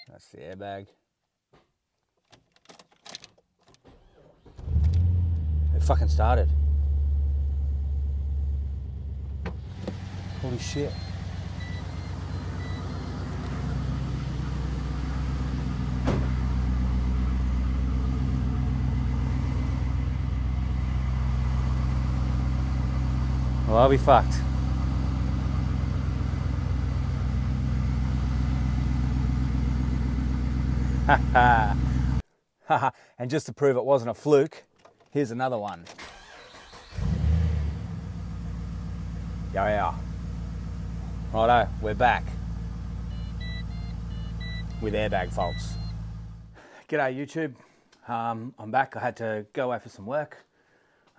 That's the airbag. It fucking started. Holy shit. Well, I'll be fucked. And just to prove it wasn't a fluke, here's another one. Yeah. Righto, we're back with airbag faults. G'day YouTube, I'm back. I had to go away for some work.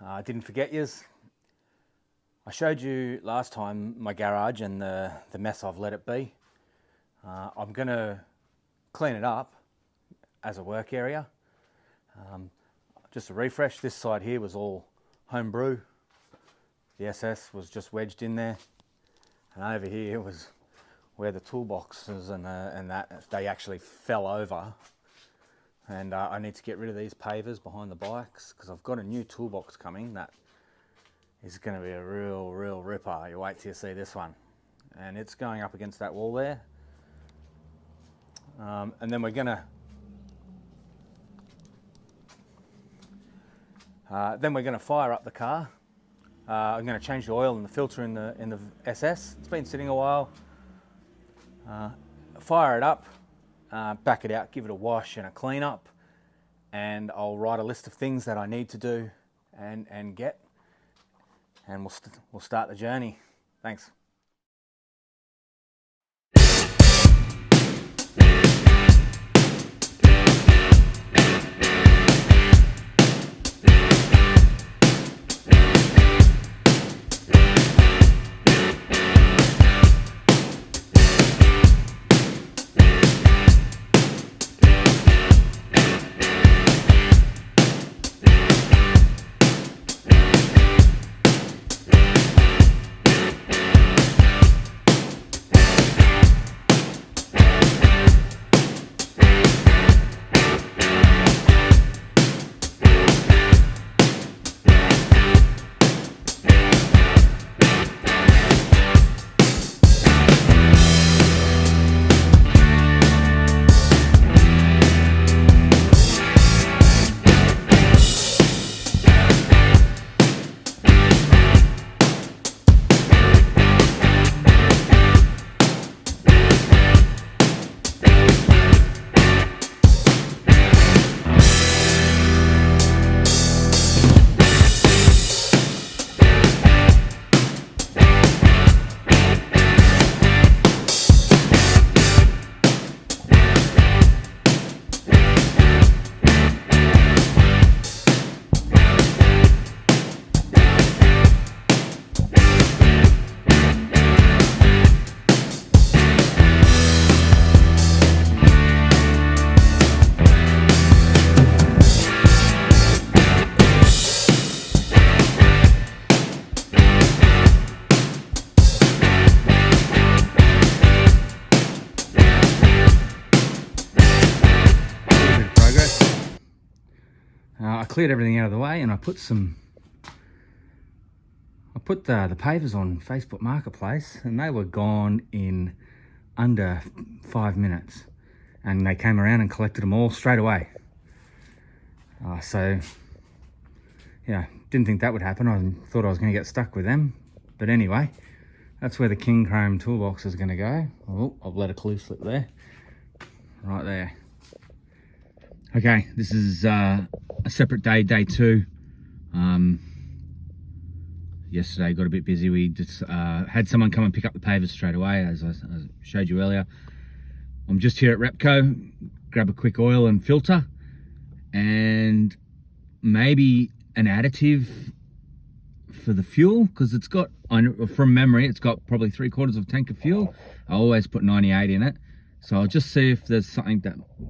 I didn't forget yous. I showed you last time my garage and the mess I've let it be. I'm gonna clean it up as a work area. Just a refresh, this side here was all home brew. The SS was just wedged in there. And over here was where the toolboxes and that, they actually fell over. And I need to get rid of these pavers behind the bikes because I've got a new toolbox coming that is going to be a real ripper. You wait till you see this one. And it's going up against that wall there. And then we're going to fire up the car. I'm going to change the oil and the filter in the SS. It's been sitting a while. Fire it up, back it out, give it a wash and a clean up, and I'll write a list of things that I need to do and get, and we'll start the journey. Thanks. I cleared everything out of the way and I put the pavers on Facebook Marketplace and they were gone in under 5 minutes, and they came around and collected them all straight away. So yeah, didn't think that would happen. I thought I was going to get stuck with them, but anyway, that's where the King Chrome toolbox is going to go. Oh, I've let a clue slip there, right there. Okay, this is a separate day, day two. Yesterday got a bit busy. We just had someone come and pick up the pavers straight away, as I showed you earlier. I'm just here at Repco, grab a quick oil and filter, and maybe an additive for the fuel, because it's got, from memory, it's got probably 3/4 of a tank of fuel. I always put 98 in it, so I'll just see if there's something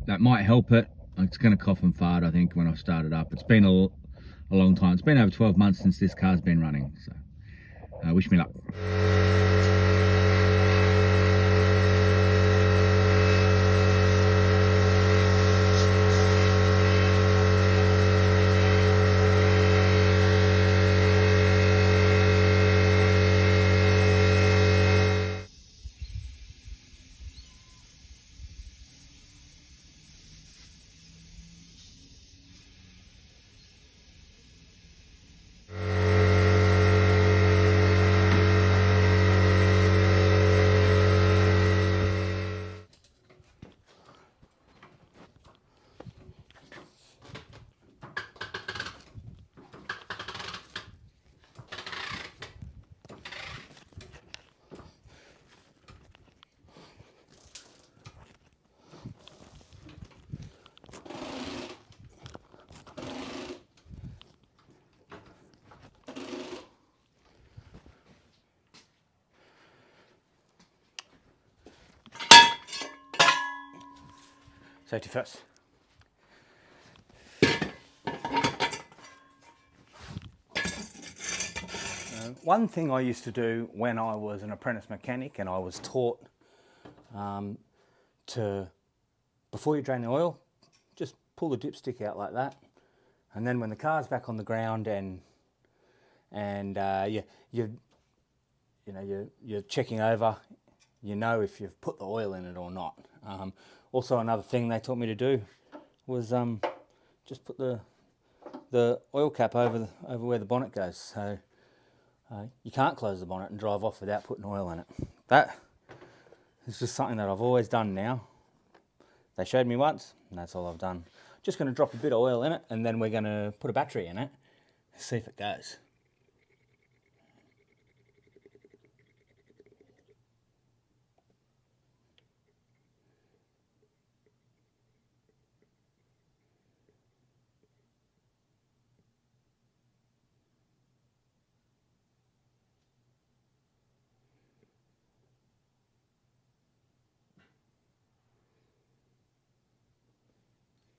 that might help it. It's going to cough and fart, I think, when I start it up. It's been a long time. It's been over 12 months since this car's been running, so wish me luck. Safety first. One thing I used to do when I was an apprentice mechanic and I was taught to, before you drain the oil, just pull the dipstick out like that, and then when the car's back on the ground and you're checking over, you know if you've put the oil in it or not. Also, another thing they taught me to do was just put the oil cap over where the bonnet goes. So you can't close the bonnet and drive off without putting oil in it. That is just something that I've always done now. They showed me once, and that's all I've done. Just going to drop a bit of oil in it, and then we're going to put a battery in it, see if it goes.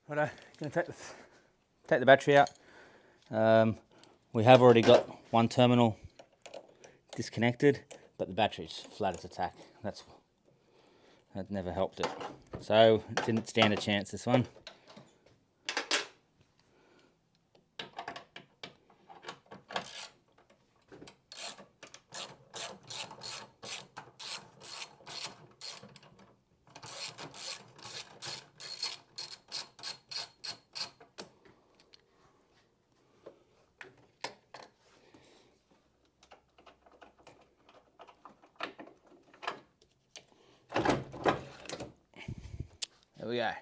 Right, going to take the battery out. We have already got one terminal disconnected, but the battery's flat as a tack. That never helped it. So it didn't stand a chance, this one. There we go.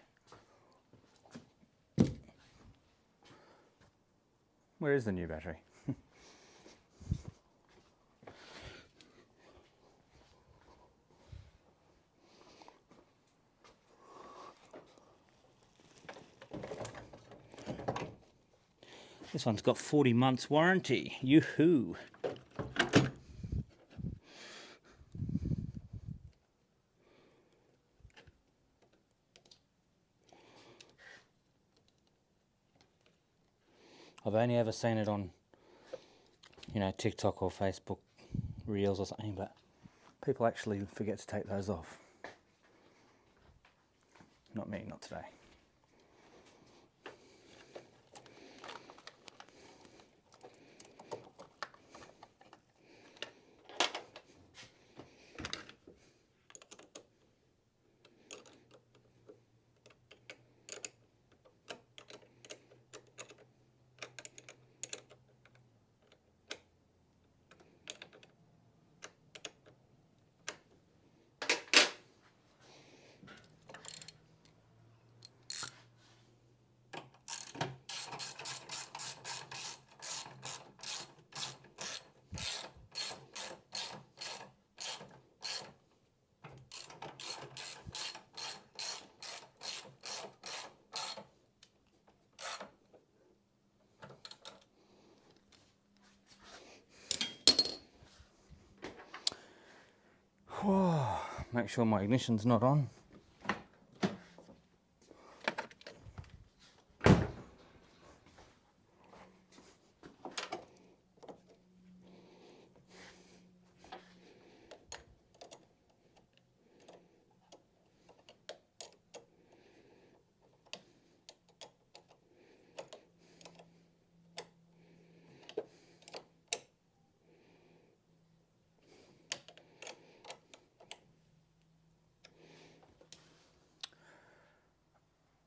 Where is the new battery? This one's got 40 months warranty. Yoo-hoo. I've only ever seen it on, TikTok or Facebook Reels or something, but people actually forget to take those off. Not me, not today. Make sure my ignition's not on.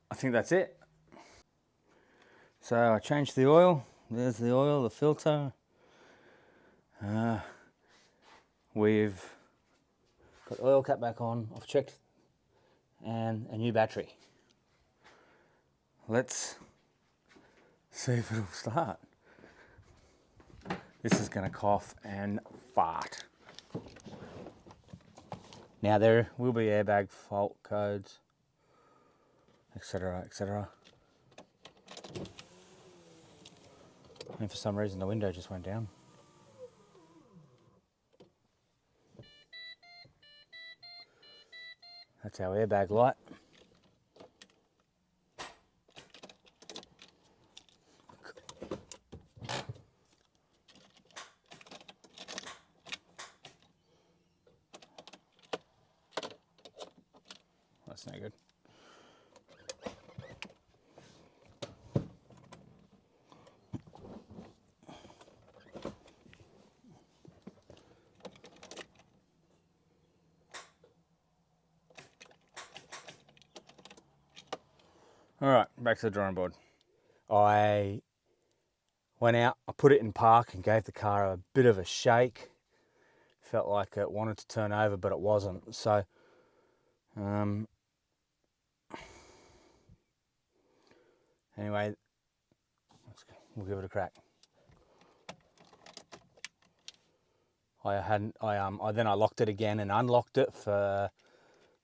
I think that's it. So I changed the oil. There's the oil, the filter. We've got the oil cap back on. I've checked, and a new battery. Let's see if it'll start. This is going to cough and fart. Now there will be airbag fault codes, etc., etc. And for some reason the window just went down. That's our airbag light. That's no good. All right, back to the drawing board. I went out, I put it in park and gave the car a bit of a shake. Felt like it wanted to turn over, but it wasn't. So, anyway, we'll give it a crack. Then I locked it again and unlocked it for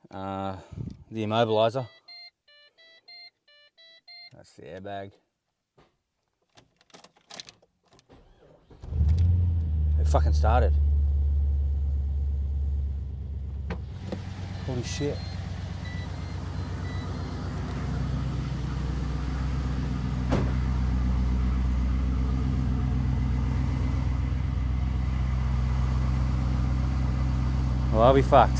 the immobilizer. That's the airbag. It fucking started. Holy shit. Well, I'll be fucked.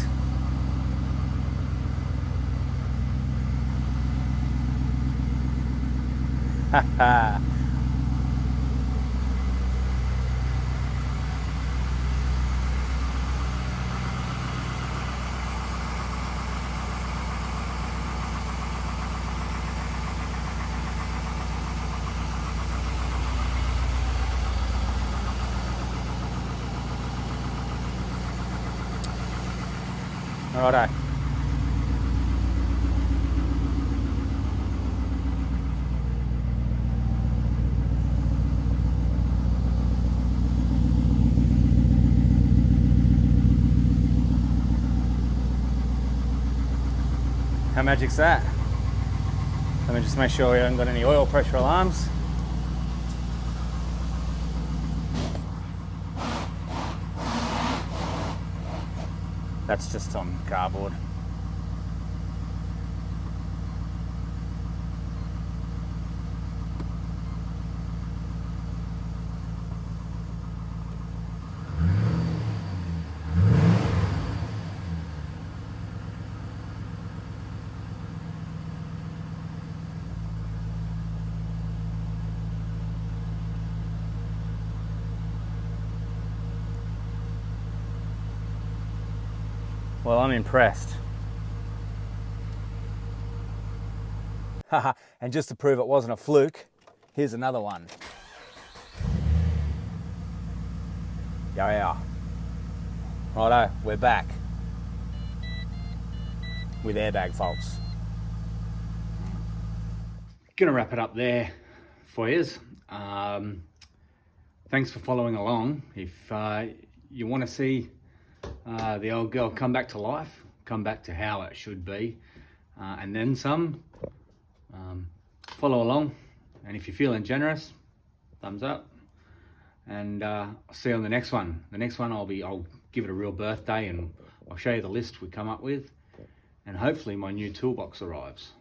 Haha. Righto. How magic's that? Let me just make sure we haven't got any oil pressure alarms. That's just on cardboard. Well, I'm impressed. Haha, and just to prove it wasn't a fluke, here's another one. Yeah. Righto, we're back with airbag faults. Gonna wrap it up there for yous. Thanks for following along. If you want to see the old girl come back to life, come back to how it should be, and then some, follow along. And if you're feeling generous, thumbs up. And I'll see you on the next one. The next one I'll give it a real birthday and I'll show you the list we come up with, and hopefully my new toolbox arrives.